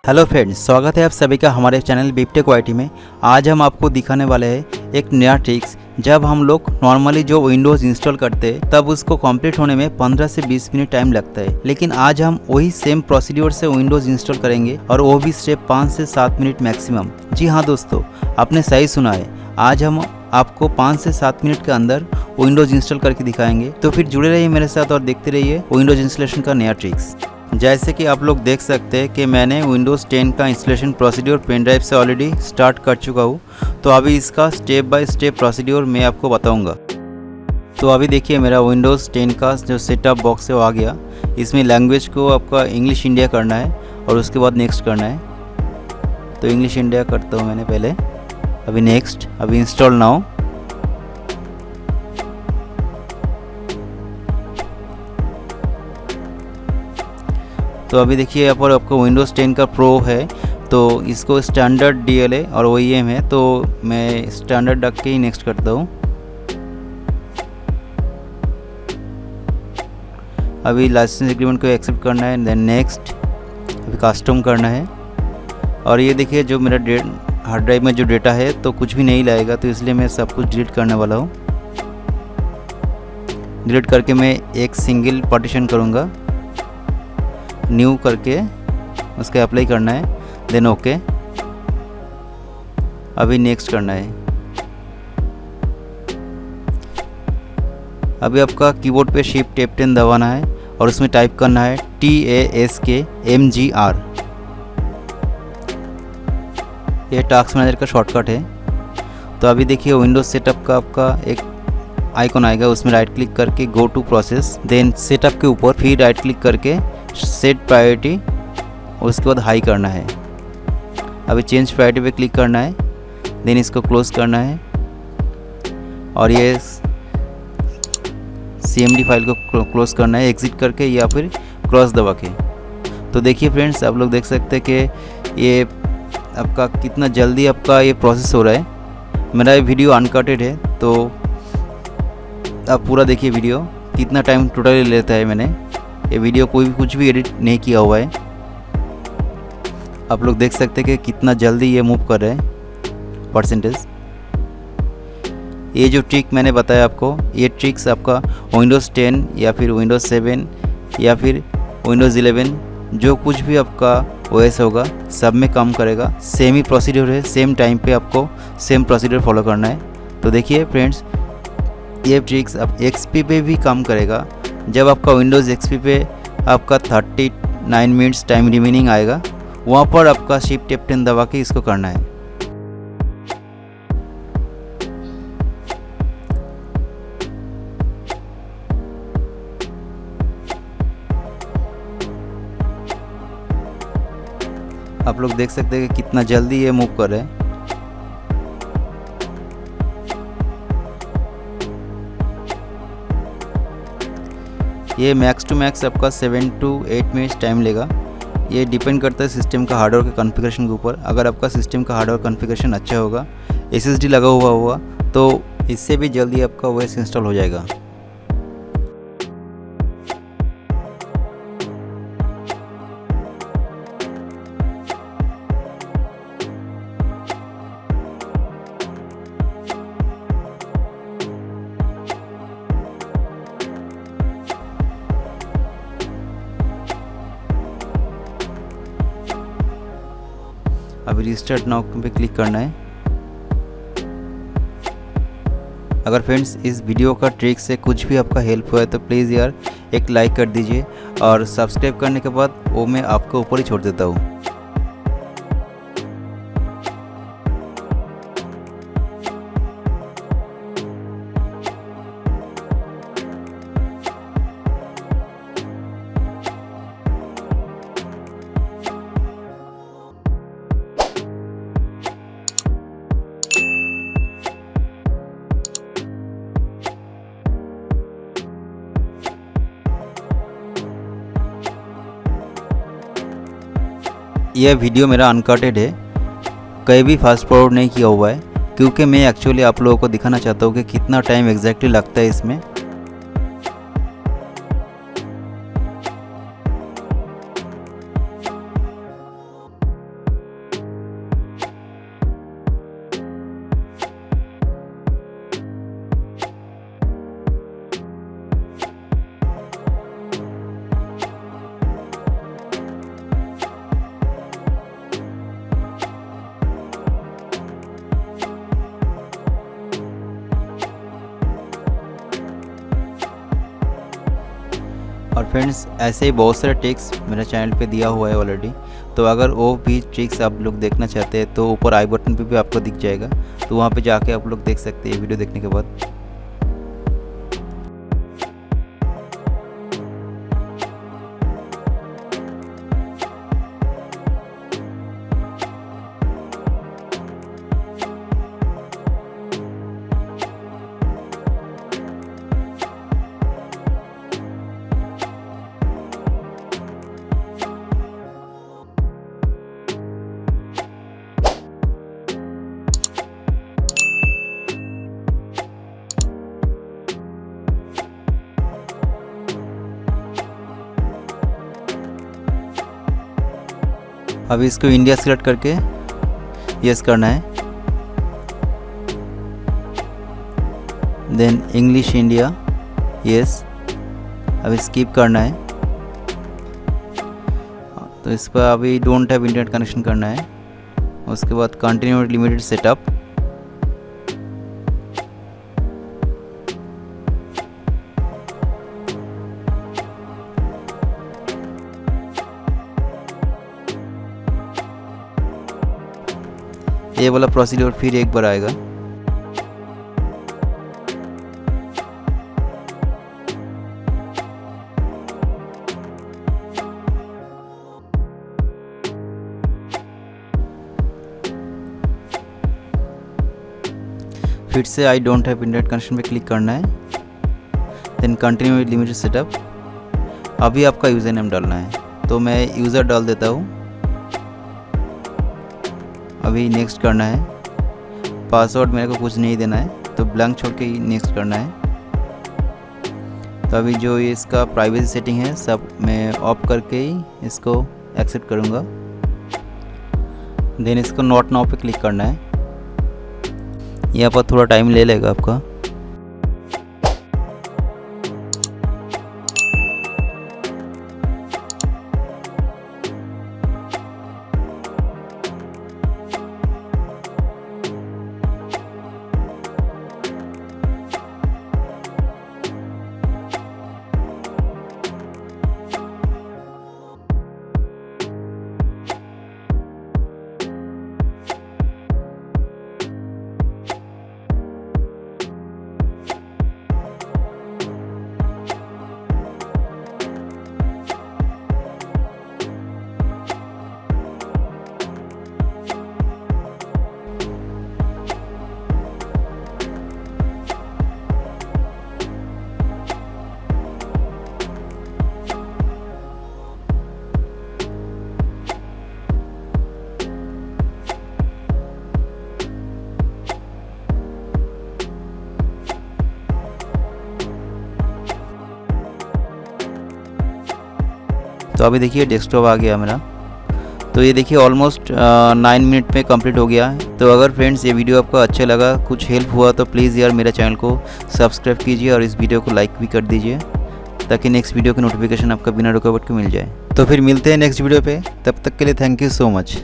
Hello friends, स्वागत है आप सभी का हमारे चैनल बीपटेक वाईटी में। आज हम आपको दिखाने वाले हैं एक नया ट्रिक्स। जब हम लोग नॉर्मली जो विंडोज़ इंस्टॉल करते हैं तब उसको कंप्लीट होने में 15 से 20 मिनट टाइम लगता है, लेकिन आज हम वही सेम प्रोसीड्योर से विंडोज़ इंस्टॉल करेंगे और वो भी सिर्फ 5 से 7 मिनट मैक्सिमम। जी हाँ दोस्तों, आपने सही सुना है। आज हम आपको 5 से 7 मिनट के अंदर विंडोज़ इंस्टॉल करके दिखाएंगे। तो फिर जुड़े रहिए मेरे साथ और देखते रहिए विंडोज़ इंस्टॉलेशन का नया ट्रिक्स। जैसे कि आप लोग देख सकते हैं कि मैंने विंडोज़ 10 का इंस्टॉलेशन प्रोसीड्योर पेन ड्राइव से ऑलरेडी स्टार्ट कर चुका हूँ। तो अभी इसका स्टेप बाय स्टेप प्रोसीड्योर मैं आपको बताऊँगा। तो अभी देखिए मेरा विंडोज़ 10 का जो सेटअप बॉक्स है वो आ गया। इसमें लैंग्वेज को आपका इंग्लिश इंडिया करना है और उसके बाद नेक्स्ट करना है। तो इंग्लिश इंडिया करता हूँ मैंने पहले, अभी नेक्स्ट, अभी इंस्टॉल नाउ। तो अभी देखिए यहाँ पर आपको विंडोज़ 10 का प्रो है, तो इसको स्टैंडर्ड DLA और OEM है, तो मैं स्टैंडर्ड रख के ही नेक्स्ट करता हूँ। अभी लाइसेंस एग्रीमेंट को एक्सेप्ट करना है, देन नेक्स्ट, अभी कस्टम करना है। और ये देखिए जो मेरा हार्ड ड्राइव में जो डेटा है तो कुछ भी नहीं लाएगा, तो इसलिए मैं सब कुछ डिलीट करने वाला हूँ। डिलीट करके मैं एक सिंगल पार्टीशन करूँगा, न्यू करके उसके अप्लाई करना है, देन ओके। अभी नेक्स्ट करना है। अभी आपका कीबोर्ड पे शिफ्ट F10 दबाना है और उसमें टाइप करना है TASKMGR। ये टास्क मैनेजर का शॉर्टकट है। तो अभी देखिए विंडोज सेटअप का आपका एक आइकॉन आएगा, उसमें राइट क्लिक करके go to process, then setup के ऊपर फिर राइट क्लिक करके सेट प्रायोरिटी, उसके बाद हाई करना है। अभी चेंज प्रायोरिटी पे क्लिक करना है, देन इसको क्लोज करना है और ये CMD फाइल को क्लोज करना है एग्जिट करके या फिर क्रॉस दबा के। तो देखिए फ्रेंड्स, आप लोग देख सकते हैं कि ये आपका कितना जल्दी आपका ये प्रोसेस हो रहा है। मेरा ये वीडियो अनकटेड है, तो आप पूरा देखिए वीडियो, कितना टाइम टोटली लेता है। मैंने ये वीडियो कुछ भी एडिट नहीं किया हुआ है। आप लोग देख सकते हैं कि कितना जल्दी ये मूव कर रहे हैं परसेंटेज। ये जो ट्रिक मैंने बताया आपको, ये ट्रिक्स आपका विंडोज़ 10 या फिर विंडोज़ 7 या फिर विंडोज़ 11 जो कुछ भी आपका OS होगा सब में काम करेगा। सेम ही प्रोसीड्योर है, सेम टाइम पे आपको सेम प्रोसीड्योर फॉलो करना है। तो देखिए फ्रेंड्स, ये ट्रिक्स अब XP पे भी काम करेगा। जब आपका विंडोज़ XP पे आपका 39 मिनट्स टाइम रिमेनिंग आएगा, वहाँ पर आपका शिफ्ट F10 दबा के इसको करना है। आप लोग देख सकते हैं कि कितना जल्दी ये मूव कर रहे हैं। ये मैक्स टू मैक्स आपका 7 to 8 मिनट्स टाइम लेगा। ये डिपेंड करता है सिस्टम का हार्डवेयर के कॉन्फ़िगरेशन के ऊपर। अगर आपका सिस्टम का हार्डवेयर कॉन्फ़िगरेशन अच्छा होगा, SSD लगा हुआ होगा, तो इससे भी जल्दी आपका OS इंस्टॉल हो जाएगा। अभी रिस्टार्ट नाउ पे क्लिक करना है। अगर फ्रेंड्स इस वीडियो का ट्रिक से कुछ भी आपका हेल्प हुआ है तो प्लीज़ यार एक लाइक कर दीजिए और सब्सक्राइब करने के बाद वो मैं आपके ऊपर ही छोड़ देता हूँ। यह वीडियो मेरा अनकटेड है, कहीं भी फास्ट फॉरवर्ड नहीं किया हुआ है, क्योंकि मैं एक्चुअली आप लोगों को दिखाना चाहता हूँ कि कितना टाइम एग्जैक्टली लगता है इसमें। फ्रेंड्स ऐसे ही बहुत सारे ट्रिक्स मेरे चैनल पे दिया हुआ है ऑलरेडी, तो अगर वो भी ट्रिक्स आप लोग देखना चाहते हैं तो ऊपर आई बटन पे भी आपको दिख जाएगा, तो वहाँ पे जाके आप लोग देख सकते हैं वीडियो देखने के बाद। अभी इसको इंडिया सिलेक्ट करके यस करना है, देन इंग्लिश इंडिया यस, अभी स्किप करना है। तो इस पर अभी डोंट हैव इंटरनेट कनेक्शन करना है, उसके बाद कंटिन्यू लिमिटेड सेटअप, ये वाला प्रोसीड्योर फिर एक बार आएगा। फिर से I don't have internet connection पे क्लिक करना है, then continue with limited setup. अभी आपका यूज़र नेम डालना है, तो मैं यूज़र डाल देता हूँ। अभी नेक्स्ट करना है, पासवर्ड मेरे को कुछ नहीं देना है, तो ब्लैंक छोड़ के ही नेक्स्ट करना है। तो अभी जो इसका प्राइवेसी सेटिंग है सब मैं ऑफ करके ही इसको एक्सेप्ट करूँगा, देन इसको नॉट नाउ पे क्लिक करना है। यहाँ पर थोड़ा टाइम ले लेगा आपका। तो अभी देखिए डेस्कटॉप आ गया मेरा। तो ये देखिए ऑलमोस्ट 9 मिनट में कंप्लीट हो गया है। तो अगर फ्रेंड्स ये वीडियो आपको अच्छा लगा, कुछ हेल्प हुआ, तो प्लीज़ यार मेरा चैनल को सब्सक्राइब कीजिए और इस वीडियो को लाइक भी कर दीजिए, ताकि नेक्स्ट वीडियो की नोटिफिकेशन आपका बिना रुकावट के मिल जाए। तो फिर मिलते हैं नेक्स्ट वीडियो पे, तब तक के लिए थैंक यू सो मच।